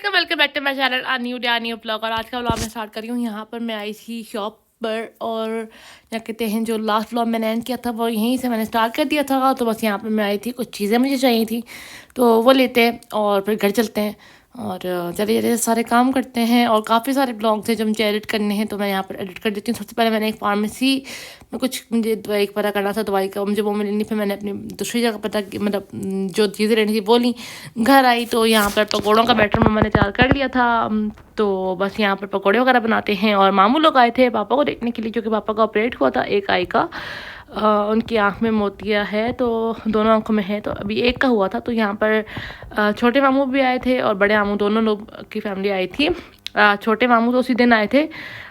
अस्सलाम welcome back to my channel new day new blog. और आज का ब्लॉग मैं स्टार्ट कर रही हूँ। यहाँ पर मैं आई थी शॉप पर और क्या कहते हैं, जो लास्ट ब्लॉग मैंने एंड किया था वो यहीं से मैंने स्टार्ट कर दिया था। तो बस यहाँ पर मैं आई थी, कुछ चीज़ें मुझे चाहिए थी तो वो लेते हैं और फिर घर चलते हैं और चलिए चलिए सारे काम करते हैं। और काफ़ी सारे ब्लॉग्स हैं जो मुझे एडिट करने हैं तो मैं यहाँ पर एडिट कर देती हूँ। सबसे पहले मैंने एक फार्मेसी में कुछ मुझे दवाई पता करना था, दवाई का मुझे वो मिली नहीं। फिर मैंने अपनी दूसरी जगह पता मतलब जो चीज़ें लेनी थी वो ली। घर आई तो यहाँ पर पकौड़ों का बैटर मम्मा ने तैयार कर लिया था। तो बस यहाँ पर पकौड़े वगैरह बनाते हैं। और मामू लोग आए थे पापा को देखने के लिए, क्योंकि पापा का ऑपरेट हुआ था एक आई का। उनकी आँख में मोतिया है तो दोनों आँखों में है, तो अभी एक का हुआ था। तो यहाँ पर छोटे मामू भी आए थे और बड़े मामू, दोनों लोग की फैमिली आई थी। छोटे मामू तो उसी दिन आए थे।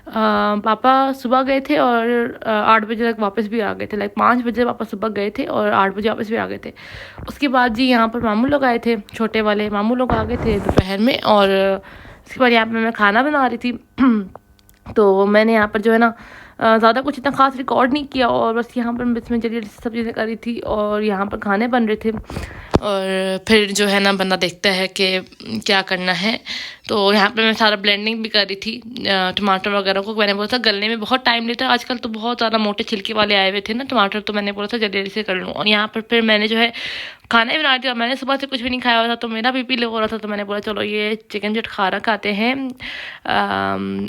पापा सुबह गए थे और 8 बजे तक वापस भी आ गए थे। लाइक 5 बजे पापा सुबह गए थे और 8 बजे वापस भी आ गए थे। उसके बाद जी यहाँ पर मामू लोग आए थे, छोटे वाले मामू लोग आ गए थे दोपहर में। और उसके बाद यहाँ पर मैं खाना बना रही थी। तो मैंने यहाँ पर जो है ना ज़्यादा कुछ इतना ख़ास रिकॉर्ड नहीं किया और बस यहाँ पर इसमें जल्दी सब चीज़ें करी थी और यहाँ पर खाने बन रहे थे। और फिर जो है ना बंदा देखता है कि क्या करना है। तो यहाँ पे मैं सारा ब्लेंडिंग भी कर रही थी टमाटर वगैरह को। मैंने बोला था गलने में बहुत टाइम लेता है, आजकल तो बहुत ज़्यादा मोटे छिलके वाले आए हुए थे ना टमाटर, तो मैंने बोला था जल्दी से कर लूँ। और यहाँ पर फिर मैंने जो है खाना भी बना दिया। मैंने सुबह से कुछ भी नहीं खाया हुआ था तो मेरा बीपी लो हो रहा था, तो मैंने बोला चलो ये चिकन चटखारा खाते हैं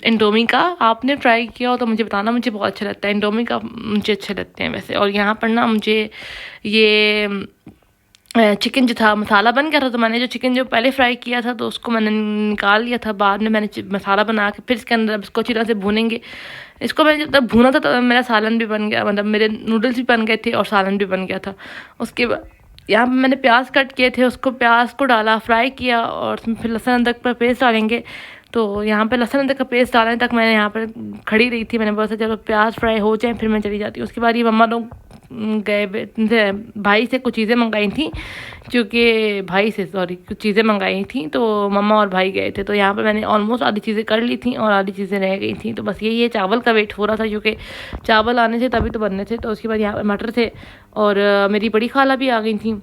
इंडोमी का। आपने ट्राई किया हो तो मुझे बताना, मुझे बहुत अच्छा लगता है इंडोमी का, मुझे अच्छे लगते हैं वैसे। और यहाँ पर ना मुझे ये चिकन जो था मसाला बन गया था, तो मैंने जो चिकन जो पहले फ्राई किया था तो उसको मैंने निकाल लिया था। बाद में मैंने मसाला बना के फिर इसके अंदर इसको अच्छी तरह से भूनेंगे। इसको मैंने जब तक भूना था तो मेरा सालन भी बन गया, मतलब मेरे नूडल्स भी बन गए थे और सालन भी बन गया था। उसके बाद यहाँ पे मैंने प्याज कट किए थे, उसको प्याज को डाला, फ्राई किया और उसमें फिर लहसुन अदरक पर पेस्ट डालेंगे। तो यहाँ पे लहसुन अदरक का पेस्ट डालने तक मैंने यहाँ पर खड़ी रही थी। मैंने बोला चलो प्याज फ्राई हो जाए फिर मैं चली जाती हूँ। उसके बाद ये मम्मा लोग गए भाई से कुछ चीज़ें मंगाई थी, क्योंकि भाई से सॉरी कुछ चीज़ें मंगाई थी तो मम्मा और भाई गए थे। तो यहाँ पर मैंने ऑलमोस्ट आधी चीज़ें कर ली थी और आधी चीज़ें रह गई थी। तो बस ये चावल का वेट हो रहा था, क्योंकि चावल आने थे तभी तो बनने थे। तो उसके बाद यहाँ पर मटर थे और मेरी बड़ी खाला भी आ गई थी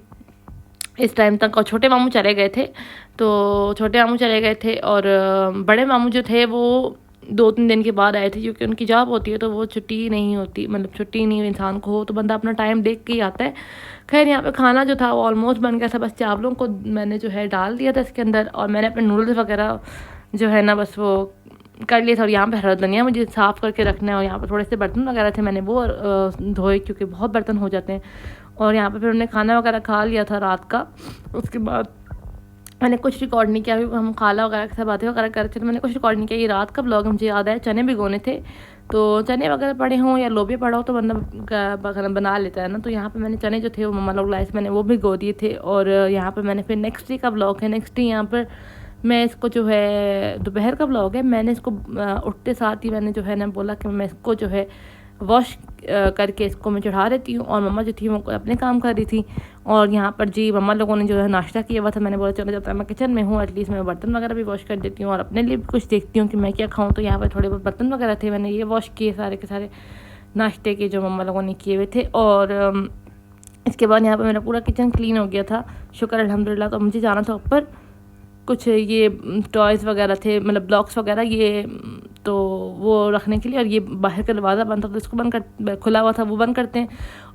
इस टाइम तक। और छोटे मामू चले गए थे, तो छोटे मामू चले गए थे और बड़े मामू जो थे वो 2-3 दिन के बाद आए थे, क्योंकि उनकी जॉब होती है तो वो छुट्टी नहीं होती, मतलब छुट्टी नहीं इंसान को हो तो बंदा अपना टाइम देख के ही आता है। खैर यहाँ पे खाना जो था वो ऑलमोस्ट बन गया था, बस चावलों को मैंने जो है डाल दिया था इसके अंदर और मैंने अपने नूडल्स वगैरह जो है ना बस वो कर लिया था। और यहाँ पे हरा धनिया मुझे साफ़ करके रखना है और यहाँ पर थोड़े से बर्तन वगैरह थे मैंने वो धोए, क्योंकि बहुत बर्तन हो जाते हैं। और यहाँ पे फिर उन्होंने खाना वगैरह खा लिया था रात का। उसके बाद मैंने कुछ रिकॉर्ड नहीं किया, अभी हम खाला वगैरह के साथ बातें वगैरह कर रहे थे तो मैंने कुछ रिकॉर्ड नहीं किया। ये रात का ब्लॉग मुझे याद है, चने भिगोने थे तो चने वगैरह पड़े हों या लोबिया पड़ा हो तो बंदा बना लेता है ना। तो यहाँ पे मैंने चने जो थे वो मम्मा लोग लाए थे, मैंने वो भिगो दिए थे। और यहाँ पर मैंने फिर नेक्स्ट डे का ब्लॉग है, नेक्स्ट डे यहाँ पर मैं इसको जो है दोपहर का ब्लॉग है, मैंने इसको उठते साथ ही मैंने जो है ना बोला कि मैं इसको जो है वॉश करके इसको मैं चढ़ा देती हूँ। और मम्मा जो थी वो अपने काम कर रही थी। और यहाँ पर जी मम्मा लोगों ने जो है नाश्ता किया हुआ था, मैंने बोला चलो जब तक मैं किचन में हूँ एटलीस्ट मैं बर्तन वगैरह भी वॉश कर देती हूँ और अपने लिए भी कुछ देखती हूँ कि मैं क्या खाऊँ। तो यहाँ पर थोड़े बहुत बर्तन वगैरह थे, मैंने ये वॉश किए सारे के सारे नाश्ते के जो मम्मा लोगों ने किए हुए थे। और इसके बाद यहाँ पर मेरा पूरा किचन क्लीन हो गया था, शुक्र अल्हम्दुलिल्लाह। तो मुझे जाना था ऊपर, कुछ ये टॉयज़ वगैरह थे, मतलब ब्लॉक्स वगैरह ये तो वो रखने के लिए। और ये बाहर का दरवाज़ा बंद था तो इसको बंद कर, खुला हुआ था वो बंद करते हैं,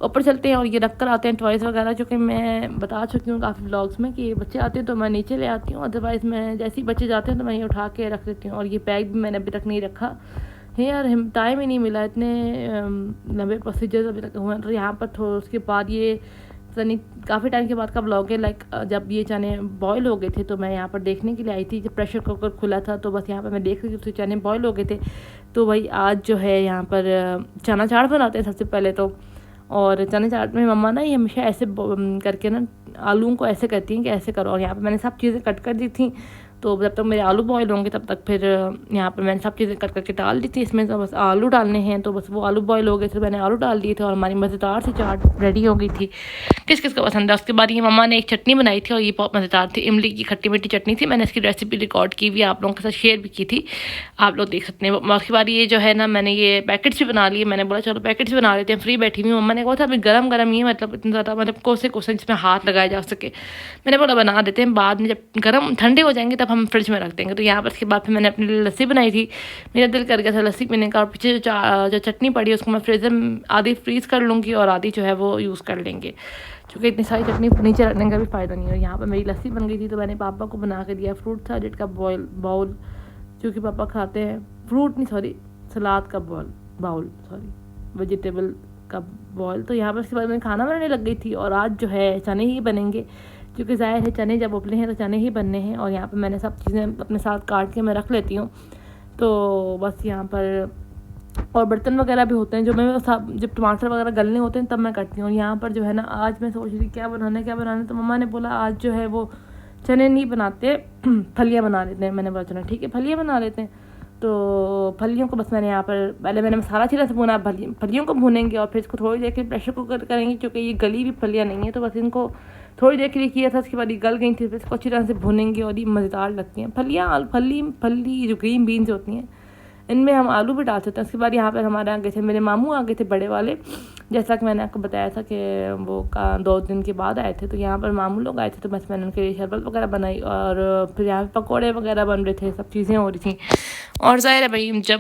ऊपर चलते हैं और ये रख कर आते हैं टॉयज़ वगैरह। जो कि मैं बता चुकी हूँ काफ़ी ब्लॉग्स में कि बच्चे आते हैं तो मैं नीचे ले आती हूँ, अदरवाइज़ मैं जैसे ही बच्चे जाते हैं तो मैं ये उठा के रख देती हूँ। और ये बैग भी मैंने अभी तक नहीं रखा है यार, टाइम ही नहीं मिला, इतने लंबे प्रोसीजर्स अभी तक हुए। तो यहाँ पर थोड़ा उसके बाद ये सनी काफ़ी टाइम के बाद का ब्लॉग है। लाइक जब ये चने बॉयल हो गए थे तो मैं यहाँ पर देखने के लिए आई थी, जब प्रेशर कुकर खुला था तो बस यहाँ पर मैं देख रही थी चने बॉयल हो गए थे। तो भाई आज जो है यहाँ पर चना चाट बनाते हैं सबसे पहले तो। और चने चाट में मम्मा ना ये हमेशा ऐसे करके ना आलूओं को ऐसे करती हैं कि ऐसे करो। और यहाँ पर मैंने सब चीज़ें कट कर दी थी, तो जब तक मेरे आलू बॉयल होंगे तब तक फिर यहाँ पर मैंने सब चीज़ें कट करके डाल दी थी। इसमें तो बस आलू डालने हैं, तो बस वो आलू बॉयल हो गए थे, मैंने आलू डाल दिए थे और हमारी मज़ेदार सी चाट रेडी हो गई थी। किस किस को पसंद है। उसके बाद ये मम्मा ने एक चटनी बनाई थी और ये बहुत मज़ेदार थी, इमली की खट्टी मीठी चटनी थी। मैंने इसकी रेसिपी रिकॉर्ड की हुई आप लोगों के साथ शेयर भी की थी, आप लोग देख सकते हैं। उसके बाद ये जो है ना मैंने ये पैकेट्स भी बना लिए, मैंने बोला चलो पैकेट्स भी बना लेते हैं, फ्री बैठी हुई। मम्मा ने कहा था अभी गरम गरम ही मतलब इतना ज़्यादा मतलब कोसे जिसमें हाथ लगाया जा सके, मैंने बोला बना देते हैं, बाद में जब गरम ठंडे हो जाएंगे तब हम फ्रिज में रख देंगे। तो यहाँ पर इसके बाद फिर मैंने अपने लिए लस्सी बनाई थी, मेरा दिल कर गया था लस्सी पीने का। और पीछे जो चटनी पड़ी है उसको मैं फ्रिज में आधी फ्रीज़ कर लूँगी और आधी जो है वो यूज़ कर लेंगे, क्योंकि इतनी सारी चटनी नीचे रखने का भी फ़ायदा नहीं है। यहाँ पर मेरी लस्सी बन गई थी, तो मैंने पापा को बना के दिया फ्रूट सैलेड का बाउल, जो कि पापा खाते हैं, फ्रूट नहीं सॉरी सलाद का बाउल वेजिटेबल का बॉयल। तो यहाँ पर इसके बाद मैं खाना बनाने लग गई थी। और आज जो है चने ही बनेंगे, क्योंकि ज़ाहिर है चने जब उबले हैं तो चने ही बनने हैं। और यहाँ पर मैंने सब चीज़ें अपने साथ काट के मैं रख लेती हूँ। तो बस यहाँ पर और बर्तन वगैरह भी होते हैं जो मैं सब, जब टमाटर वगैरह गलने होते हैं तब मैं करती हूँ। और यहाँ पर जो है ना आज मैं सोच रही थी क्या बनाना, तो मम्मा ने बोला आज जो है वो चने नहीं बनाते, फलियाँ बना लेते हैं। मैंने बोला चलो ठीक है फलियाँ बना लेते हैं। तो फलियों को बस मैंने यहाँ पर पहले मैंने मसाला अच्छी तरह से भुना, फलियों को भूनेंगे और फिर इसको थोड़ी देर के लिए प्रेशर कुकर करेंगे, क्योंकि ये गली भी फलियाँ नहीं है। तो बस इनको थोड़ी देर के लिए किया था, उसके बाद ये गल गई थी, फिर इसको अच्छी तरह से भूनेंगे और ये मज़ेदार लगती हैं फलियाँ। फली जो ग्रीन बीन्स होती हैं इनमें हम आलू भी डाल सकते हैं। उसके बाद यहाँ पर हमारे आ गए थे, मेरे मामू आ गए थे बड़े वाले, जैसा कि मैंने आपको बताया था कि वो 2 दिन के बाद आए थे। तो यहाँ पर मामू लोग आए थे, तो बस मैंने उनके लिए शरबत वगैरह बनाई और फिर यहाँ पर पकौड़े वगैरह बन रहे थे, सब चीज़ें हो रही थी। और ज़ाहिर है भाई जब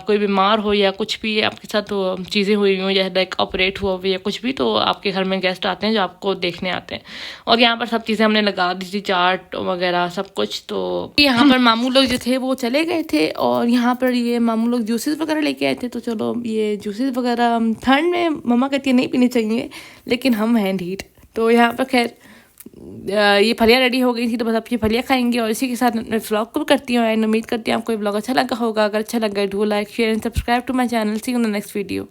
कोई बीमार हो या कुछ भी आपके साथ तो चीज़ें हुई हो या लाइक ऑपरेट हुआ हो या कुछ भी, तो आपके घर में गेस्ट आते हैं जो आपको देखने आते हैं। और यहाँ पर सब चीज़ें हमने लगा दी थी, चाट वगैरह सब कुछ। तो यहाँ पर मामू लोग जो थे वो चले गए थे और यहाँ पर ये मामू लोग जूसेस वगैरह लेके आए थे। तो चलो ये जूसेस वगैरह ठंड में मम्मा कहती है नहीं पीनी चाहिए, लेकिन हम हैं ढीठ। तो यहाँ पर खैर ये फलियाँ रेडी हो गई थी, तो बस अब ये फलियाँ खाएंगे। और इसी के साथ मैं व्लॉग को करती हूँ एंड उम्मीद करती हूँ आपको ये व्लॉग अच्छा लगा होगा। अगर अच्छा लगा do like share and subscribe to my channel. See you in the next video.